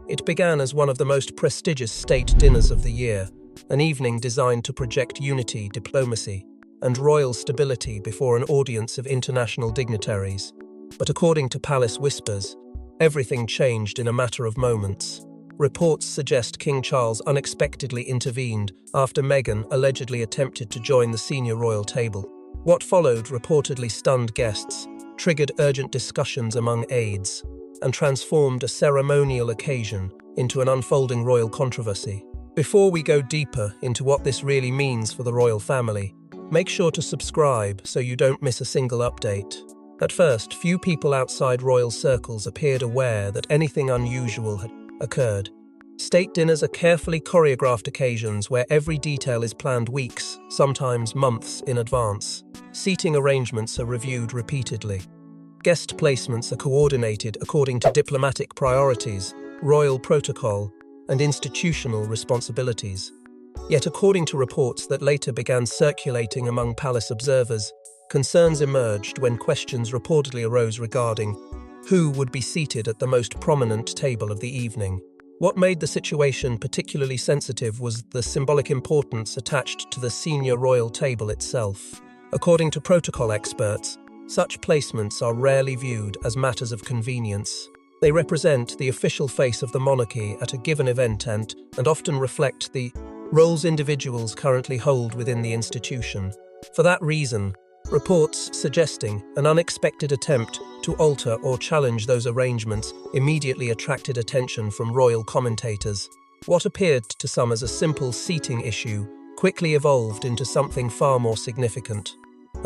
It began as one of the most prestigious state dinners of the year, an evening designed to project unity, diplomacy, and royal stability before an audience of international dignitaries. But according to palace whispers, everything changed in a matter of moments. Reports suggest King Charles unexpectedly intervened after Meghan allegedly attempted to join the senior royal table. What followed reportedly stunned guests, triggered urgent discussions among aides, and transformed a ceremonial occasion into an unfolding royal controversy. Before we go deeper into what this really means for the royal family, make sure to subscribe so you don't miss a single update. At first, few people outside royal circles appeared aware that anything unusual had occurred. State dinners are carefully choreographed occasions where every detail is planned weeks, sometimes months in advance. Seating arrangements are reviewed repeatedly. Guest placements are coordinated according to diplomatic priorities, royal protocol, and institutional responsibilities. Yet according to reports that later began circulating among palace observers, concerns emerged when questions reportedly arose regarding who would be seated at the most prominent table of the evening. What made the situation particularly sensitive was the symbolic importance attached to the senior royal table itself. According to protocol experts, such placements are rarely viewed as matters of convenience. They represent the official face of the monarchy at a given event and often reflect the roles individuals currently hold within the institution. For that reason, reports suggesting an unexpected attempt to alter or challenge those arrangements immediately attracted attention from royal commentators. What appeared to some as a simple seating issue quickly evolved into something far more significant.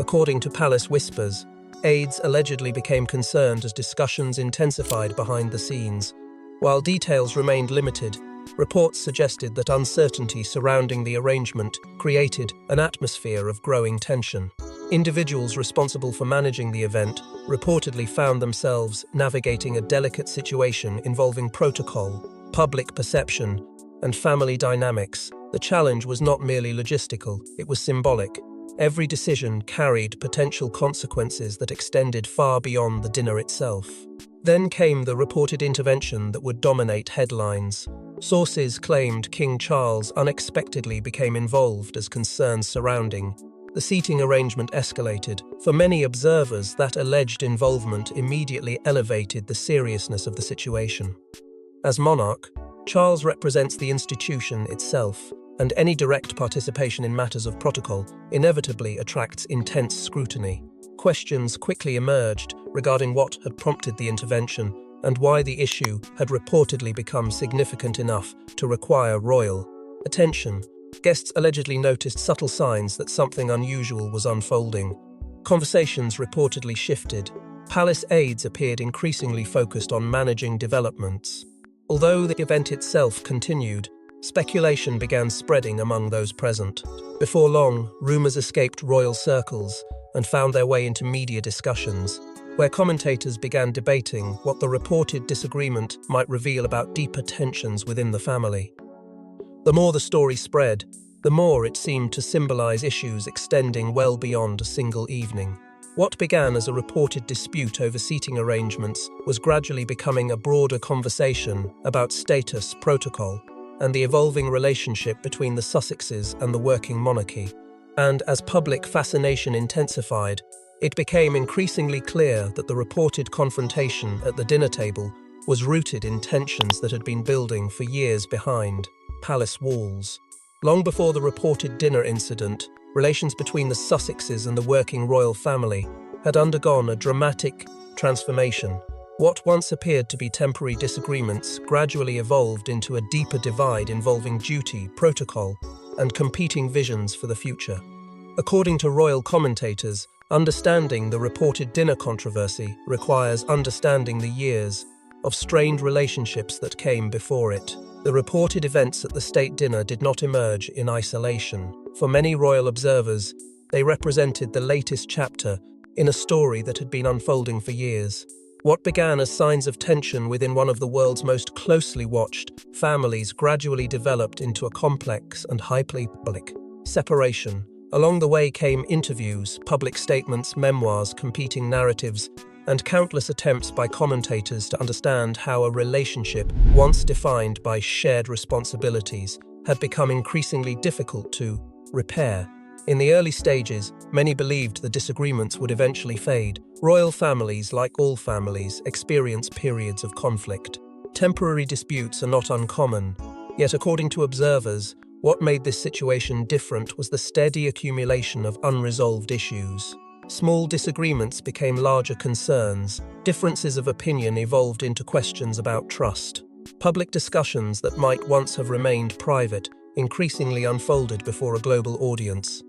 According to palace whispers, aides allegedly became concerned as discussions intensified behind the scenes. While details remained limited, reports suggested that uncertainty surrounding the arrangement created an atmosphere of growing tension. Individuals responsible for managing the event reportedly found themselves navigating a delicate situation involving protocol, public perception, and family dynamics. The challenge was not merely logistical, it was symbolic. Every decision carried potential consequences that extended far beyond the dinner itself. Then came the reported intervention that would dominate headlines. Sources claimed King Charles unexpectedly became involved as concerns surrounding the seating arrangement escalated. For many observers, that alleged involvement immediately elevated the seriousness of the situation. As monarch, Charles represents the institution itself, and any direct participation in matters of protocol inevitably attracts intense scrutiny. Questions quickly emerged regarding what had prompted the intervention and why the issue had reportedly become significant enough to require royal attention. Guests allegedly noticed subtle signs that something unusual was unfolding. Conversations reportedly shifted. Palace aides appeared increasingly focused on managing developments. Although the event itself continued, speculation began spreading among those present. Before long, rumors escaped royal circles and found their way into media discussions, where commentators began debating what the reported disagreement might reveal about deeper tensions within the family. The more the story spread, the more it seemed to symbolize issues extending well beyond a single evening. What began as a reported dispute over seating arrangements was gradually becoming a broader conversation about status, protocol, and the evolving relationship between the Sussexes and the working monarchy. And as public fascination intensified, it became increasingly clear that the reported confrontation at the dinner table was rooted in tensions that had been building for years behind palace walls. Long before the reported dinner incident, relations between the Sussexes and the working royal family had undergone a dramatic transformation. What once appeared to be temporary disagreements gradually evolved into a deeper divide involving duty, protocol, and competing visions for the future. According to royal commentators, understanding the reported dinner controversy requires understanding the years of strained relationships that came before it. The reported events at the state dinner did not emerge in isolation. For many royal observers, they represented the latest chapter in a story that had been unfolding for years. What began as signs of tension within one of the world's most closely watched families gradually developed into a complex and highly public separation. Along the way came interviews, public statements, memoirs, competing narratives, and countless attempts by commentators to understand how a relationship, once defined by shared responsibilities, had become increasingly difficult to repair. In the early stages, many believed the disagreements would eventually fade. Royal families, like all families, experience periods of conflict. Temporary disputes are not uncommon, yet according to observers, what made this situation different was the steady accumulation of unresolved issues. Small disagreements became larger concerns, differences of opinion evolved into questions about trust. Public discussions that might once have remained private increasingly unfolded before a global audience.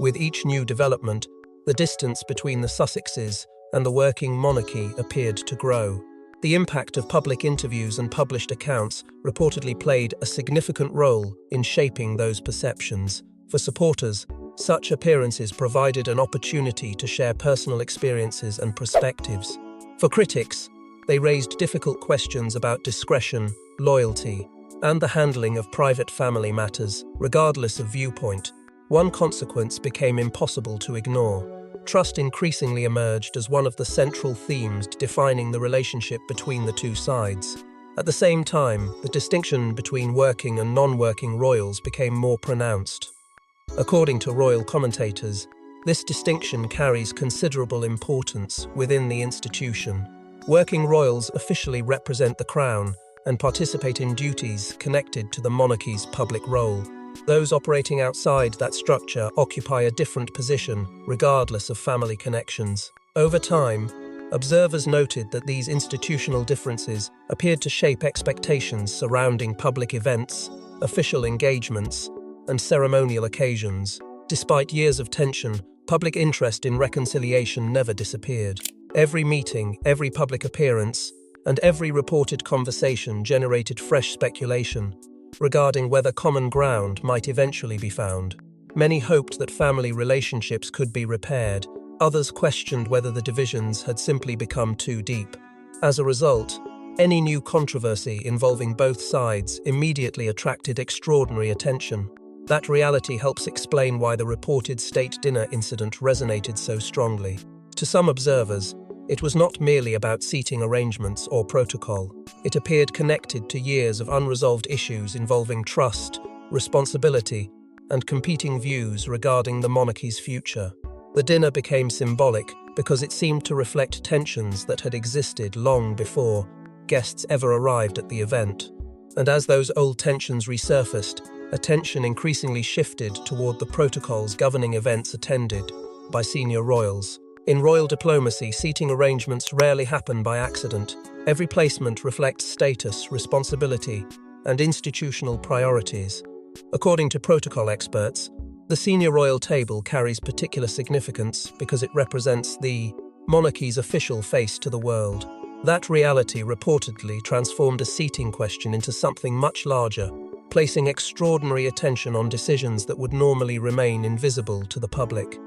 With each new development, the distance between the Sussexes and the working monarchy appeared to grow. The impact of public interviews and published accounts reportedly played a significant role in shaping those perceptions. For supporters, such appearances provided an opportunity to share personal experiences and perspectives. For critics, they raised difficult questions about discretion, loyalty, and the handling of private family matters, regardless of viewpoint. One consequence became impossible to ignore. Trust increasingly emerged as one of the central themes defining the relationship between the two sides. At the same time, the distinction between working and non-working royals became more pronounced. According to royal commentators, this distinction carries considerable importance within the institution. Working royals officially represent the crown and participate in duties connected to the monarchy's public role. Those operating outside that structure occupy a different position, regardless of family connections. Over time, observers noted that these institutional differences appeared to shape expectations surrounding public events, official engagements, and ceremonial occasions. Despite years of tension, public interest in reconciliation never disappeared. Every meeting, every public appearance, and every reported conversation generated fresh speculation regarding whether common ground might eventually be found. Many hoped that family relationships could be repaired. Others questioned whether the divisions had simply become too deep. As a result, any new controversy involving both sides immediately attracted extraordinary attention. That reality helps explain why the reported state dinner incident resonated so strongly. To some observers, it was not merely about seating arrangements or protocol. It appeared connected to years of unresolved issues involving trust, responsibility, and competing views regarding the monarchy's future. The dinner became symbolic because it seemed to reflect tensions that had existed long before guests ever arrived at the event. And as those old tensions resurfaced, attention increasingly shifted toward the protocols governing events attended by senior royals. In royal diplomacy, seating arrangements rarely happen by accident. Every placement reflects status, responsibility, and institutional priorities. According to protocol experts, the senior royal table carries particular significance because it represents the monarchy's official face to the world. That reality reportedly transformed a seating question into something much larger, placing extraordinary attention on decisions that would normally remain invisible to the public.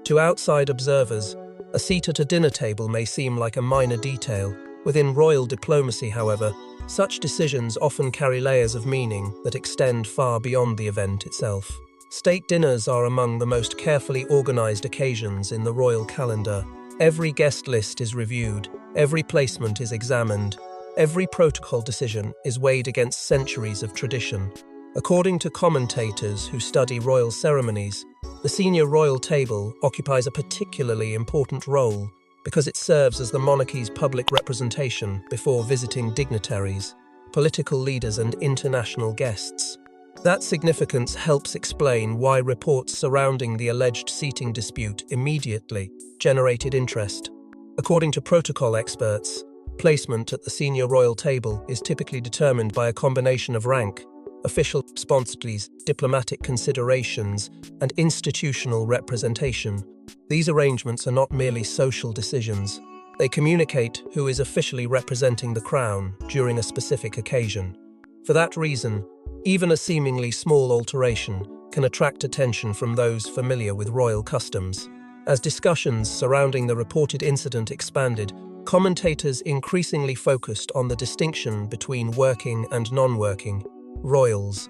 To outside observers, a seat at a dinner table may seem like a minor detail. Within royal diplomacy, however, such decisions often carry layers of meaning that extend far beyond the event itself. State dinners are among the most carefully organized occasions in the royal calendar. Every guest list is reviewed, every placement is examined, every protocol decision is weighed against centuries of tradition. According to commentators who study royal ceremonies, the senior royal table occupies a particularly important role because it serves as the monarchy's public representation before visiting dignitaries, political leaders, and international guests. That significance helps explain why reports surrounding the alleged seating dispute immediately generated interest. According to protocol experts, placement at the senior royal table is typically determined by a combination of rank, official responsibilities, diplomatic considerations, and institutional representation. These arrangements are not merely social decisions. They communicate who is officially representing the crown during a specific occasion. For that reason, even a seemingly small alteration can attract attention from those familiar with royal customs. As discussions surrounding the reported incident expanded, commentators increasingly focused on the distinction between working and non-working royals.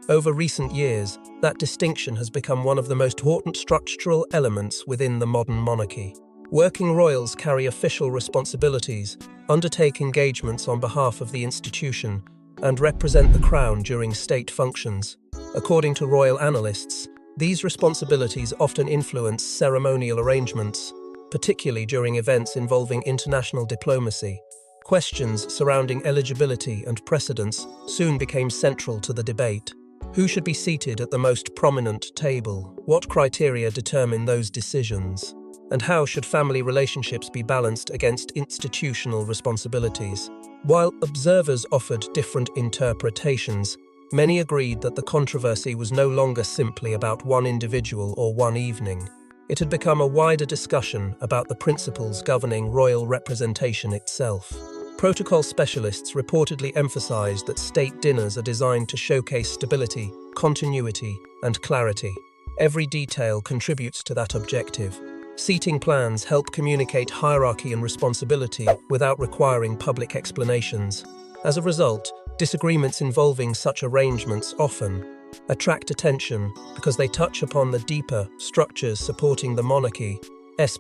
Over recent years, that distinction has become one of the most important structural elements within the modern monarchy. Working royals carry official responsibilities, undertake engagements on behalf of the institution, and represent the crown during state functions. According to royal analysts, these responsibilities often influence ceremonial arrangements, particularly during events involving international diplomacy. Questions surrounding eligibility and precedence soon became central to the debate. Who should be seated at the most prominent table? What criteria determine those decisions? And how should family relationships be balanced against institutional responsibilities? While observers offered different interpretations, many agreed that the controversy was no longer simply about one individual or one evening. It had become a wider discussion about the principles governing royal representation itself. Protocol specialists reportedly emphasized that state dinners are designed to showcase stability, continuity, and clarity. Every detail contributes to that objective. Seating plans help communicate hierarchy and responsibility without requiring public explanations. As a result, disagreements involving such arrangements often attract attention because they touch upon the deeper structures supporting the monarchy's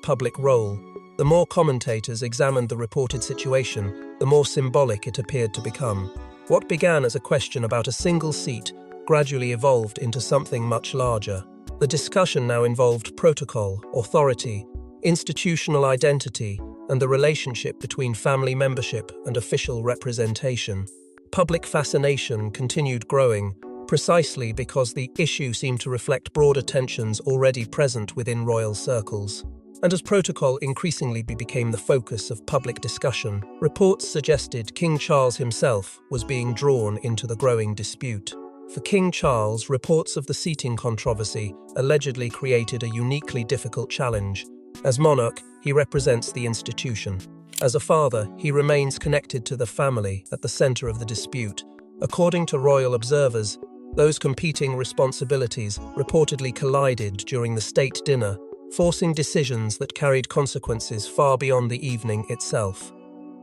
public role. The more commentators examined the reported situation, the more symbolic it appeared to become. What began as a question about a single seat gradually evolved into something much larger. The discussion now involved protocol, authority, institutional identity, and the relationship between family membership and official representation. Public fascination continued growing, precisely because the issue seemed to reflect broader tensions already present within royal circles. And as protocol increasingly became the focus of public discussion, reports suggested King Charles himself was being drawn into the growing dispute. For King Charles, reports of the seating controversy allegedly created a uniquely difficult challenge. As monarch, he represents the institution. As a father, he remains connected to the family at the center of the dispute. According to royal observers, those competing responsibilities reportedly collided during the state dinner, forcing decisions that carried consequences far beyond the evening itself.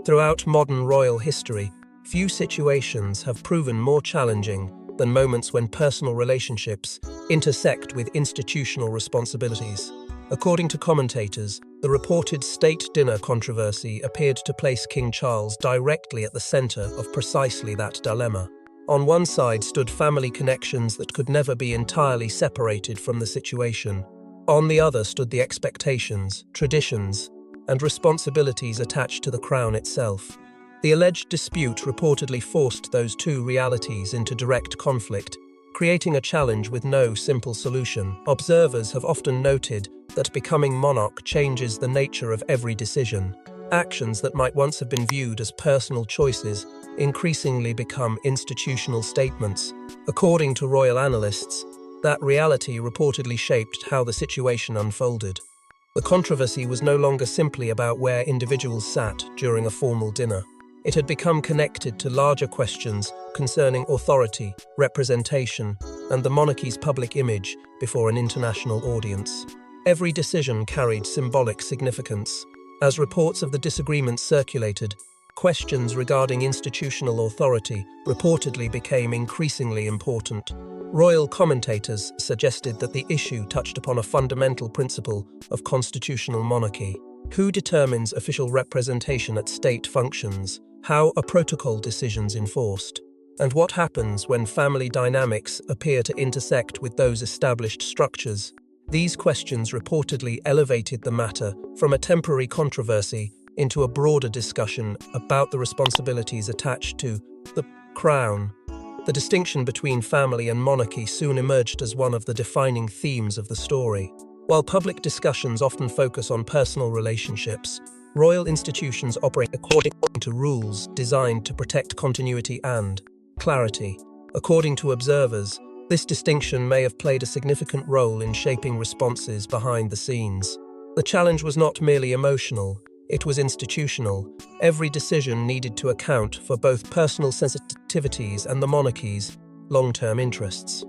Throughout modern royal history, few situations have proven more challenging than moments when personal relationships intersect with institutional responsibilities. According to commentators, the reported state dinner controversy appeared to place King Charles directly at the center of precisely that dilemma. On one side stood family connections that could never be entirely separated from the situation. On the other stood the expectations, traditions, and responsibilities attached to the crown itself. The alleged dispute reportedly forced those two realities into direct conflict, creating a challenge with no simple solution. Observers have often noted that becoming monarch changes the nature of every decision. Actions that might once have been viewed as personal choices increasingly become institutional statements. According to royal analysts, that reality reportedly shaped how the situation unfolded. The controversy was no longer simply about where individuals sat during a formal dinner. It had become connected to larger questions concerning authority, representation, and the monarchy's public image before an international audience. Every decision carried symbolic significance. As reports of the disagreements circulated, questions regarding institutional authority reportedly became increasingly important. Royal commentators suggested that the issue touched upon a fundamental principle of constitutional monarchy. Who determines official representation at state functions? How are protocol decisions enforced? And what happens when family dynamics appear to intersect with those established structures? These questions reportedly elevated the matter from a temporary controversy into a broader discussion about the responsibilities attached to the crown. The distinction between family and monarchy soon emerged as one of the defining themes of the story. While public discussions often focus on personal relationships, royal institutions operate according to rules designed to protect continuity and clarity. According to observers, this distinction may have played a significant role in shaping responses behind the scenes. The challenge was not merely emotional, it was institutional. Every decision needed to account for both personal sensitivities and the monarchy's long-term interests.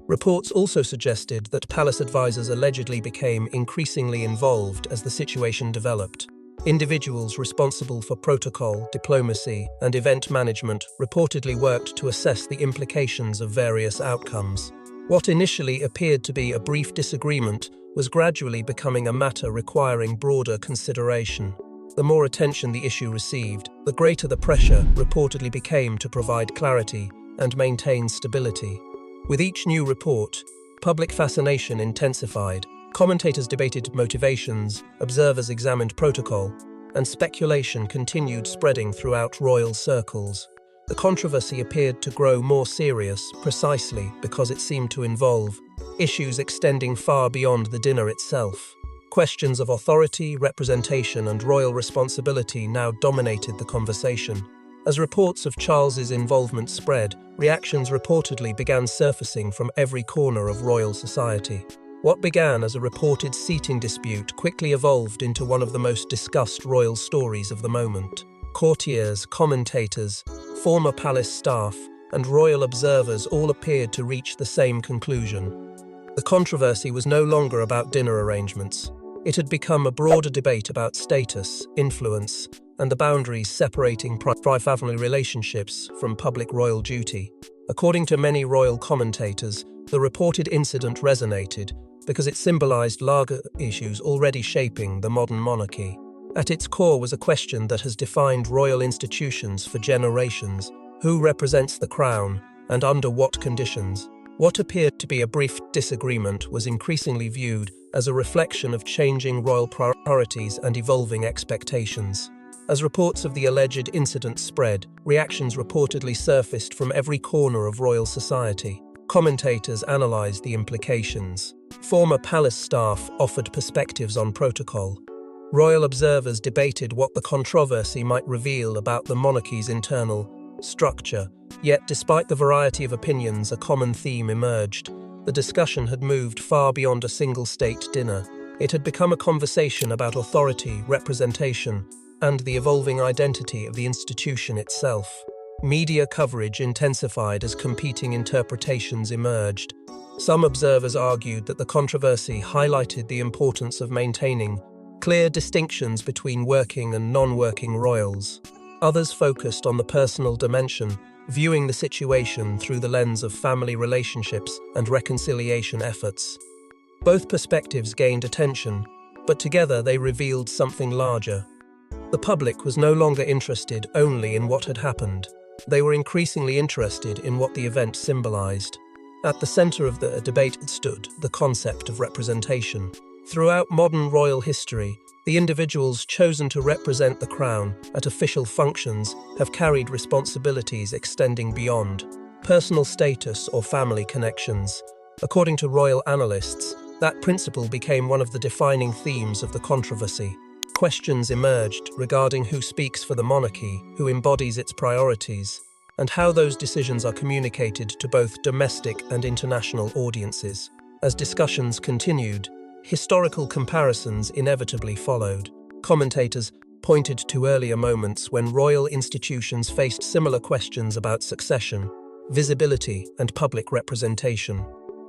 Reports also suggested that palace advisors allegedly became increasingly involved as the situation developed. Individuals responsible for protocol, diplomacy, and event management reportedly worked to assess the implications of various outcomes. What initially appeared to be a brief disagreement was gradually becoming a matter requiring broader consideration. The more attention the issue received, the greater the pressure reportedly became to provide clarity and maintain stability. With each new report, public fascination intensified. Commentators debated motivations, observers examined protocol, and speculation continued spreading throughout royal circles. The controversy appeared to grow more serious precisely because it seemed to involve issues extending far beyond the dinner itself. Questions of authority, representation, and royal responsibility now dominated the conversation. As reports of Charles's involvement spread, reactions reportedly began surfacing from every corner of royal society. What began as a reported seating dispute quickly evolved into one of the most discussed royal stories of the moment. Courtiers, commentators, former palace staff, and royal observers all appeared to reach the same conclusion. The controversy was no longer about dinner arrangements. It had become a broader debate about status, influence, and the boundaries separating private family relationships from public royal duty. According to many royal commentators, the reported incident resonated because it symbolized larger issues already shaping the modern monarchy. At its core was a question that has defined royal institutions for generations: who represents the crown, and under what conditions? What appeared to be a brief disagreement was increasingly viewed as a reflection of changing royal priorities and evolving expectations. As reports of the alleged incident spread, reactions reportedly surfaced from every corner of royal society. Commentators analyzed the implications. Former palace staff offered perspectives on protocol. Royal observers debated what the controversy might reveal about the monarchy's internal structure. Yet, despite the variety of opinions, a common theme emerged. The discussion had moved far beyond a single state dinner. It had become a conversation about authority, representation, and the evolving identity of the institution itself. Media coverage intensified as competing interpretations emerged. Some observers argued that the controversy highlighted the importance of maintaining clear distinctions between working and non-working royals. Others focused on the personal dimension, viewing the situation through the lens of family relationships and reconciliation efforts. Both perspectives gained attention, but together they revealed something larger. The public was no longer interested only in what had happened. They were increasingly interested in what the event symbolized. At the center of the debate stood the concept of representation. Throughout modern royal history, the individuals chosen to represent the crown at official functions have carried responsibilities extending beyond personal status or family connections. According to royal analysts, that principle became one of the defining themes of the controversy. Questions emerged regarding who speaks for the monarchy, who embodies its priorities, and how those decisions are communicated to both domestic and international audiences. As discussions continued, historical comparisons inevitably followed. Commentators pointed to earlier moments when royal institutions faced similar questions about succession, visibility, and public representation.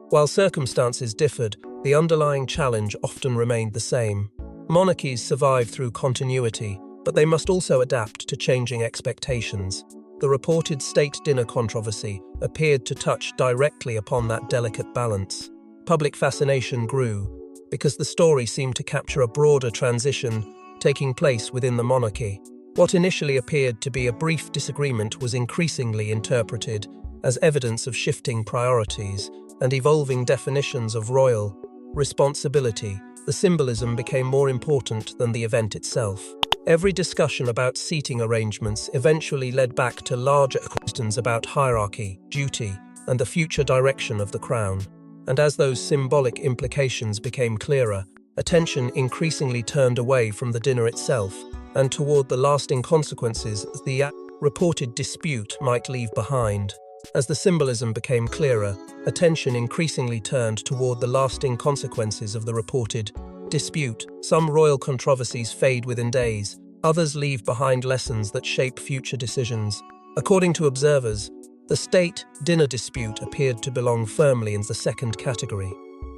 While circumstances differed, the underlying challenge often remained the same. Monarchies survive through continuity, but they must also adapt to changing expectations. The reported state dinner controversy appeared to touch directly upon that delicate balance. Public fascination grew because the story seemed to capture a broader transition taking place within the monarchy. What initially appeared to be a brief disagreement was increasingly interpreted as evidence of shifting priorities and evolving definitions of royal responsibility. The symbolism became more important than the event itself. Every discussion about seating arrangements eventually led back to larger questions about hierarchy, duty, and the future direction of the crown. And as those symbolic implications became clearer, attention increasingly turned away from the dinner itself and toward the lasting consequences the reported dispute might leave behind. As the symbolism became clearer, attention increasingly turned toward the lasting consequences of the reported dispute. Some royal controversies fade within days, others leave behind lessons that shape future decisions. According to observers, the state dinner dispute appeared to belong firmly in the second category.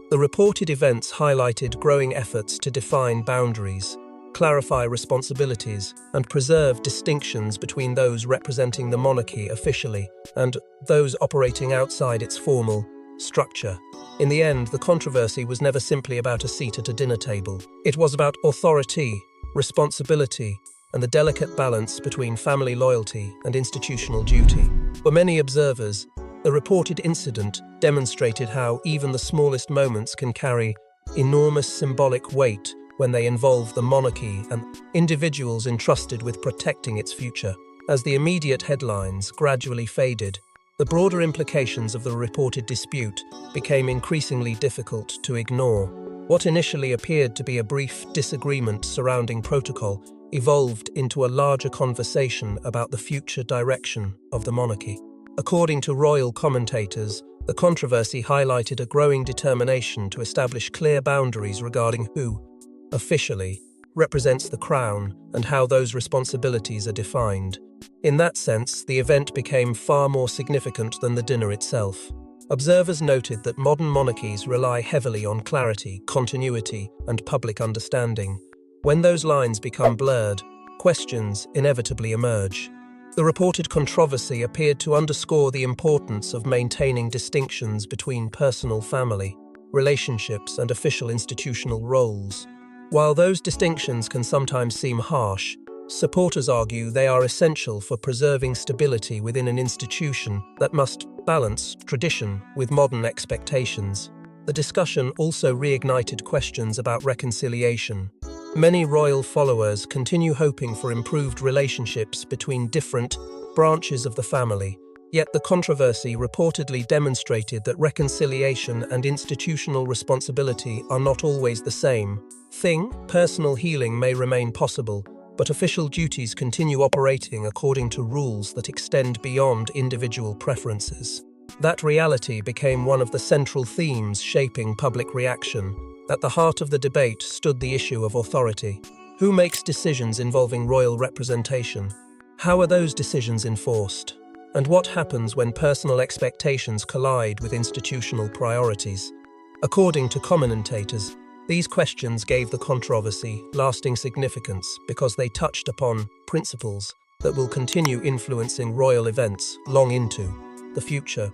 The reported events highlighted growing efforts to define boundaries, clarify responsibilities, and preserve distinctions between those representing the monarchy officially and those operating outside its formal structure. In the end, the controversy was never simply about a seat at a dinner table. It was about authority, responsibility, and the delicate balance between family loyalty and institutional duty. For many observers, the reported incident demonstrated how even the smallest moments can carry enormous symbolic weight when they involve the monarchy and individuals entrusted with protecting its future. As the immediate headlines gradually faded, the broader implications of the reported dispute became increasingly difficult to ignore. What initially appeared to be a brief disagreement surrounding protocol evolved into a larger conversation about the future direction of the monarchy. According to royal commentators, the controversy highlighted a growing determination to establish clear boundaries regarding who, officially, represents the crown and how those responsibilities are defined. In that sense, the event became far more significant than the dinner itself. Observers noted that modern monarchies rely heavily on clarity, continuity, and public understanding. When those lines become blurred, questions inevitably emerge. The reported controversy appeared to underscore the importance of maintaining distinctions between personal family, relationships, and official institutional roles. While those distinctions can sometimes seem harsh, supporters argue they are essential for preserving stability within an institution that must balance tradition with modern expectations. The discussion also reignited questions about reconciliation. Many royal followers continue hoping for improved relationships between different branches of the family, yet the controversy reportedly demonstrated that reconciliation and institutional responsibility are not always the same thing. Personal healing may remain possible, but official duties continue operating according to rules that extend beyond individual preferences. That reality became one of the central themes shaping public reaction. At the heart of the debate stood the issue of authority. Who makes decisions involving royal representation? How are those decisions enforced? And what happens when personal expectations collide with institutional priorities? According to commentators, these questions gave the controversy lasting significance because they touched upon principles that will continue influencing royal events long into the future.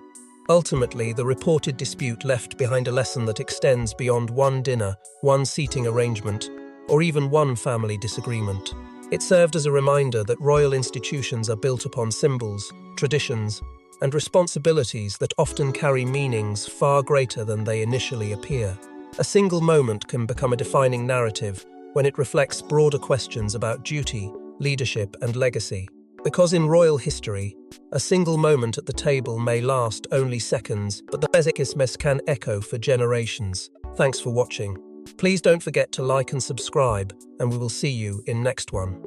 Ultimately, the reported dispute left behind a lesson that extends beyond one dinner, one seating arrangement, or even one family disagreement. It served as a reminder that royal institutions are built upon symbols, traditions, and responsibilities that often carry meanings far greater than they initially appear. A single moment can become a defining narrative when it reflects broader questions about duty, leadership, and legacy. Because in royal history, a single moment at the table may last only seconds, but the messages can echo for generations. Thanks for watching. Please don't forget to like and subscribe, and we will see you in next one.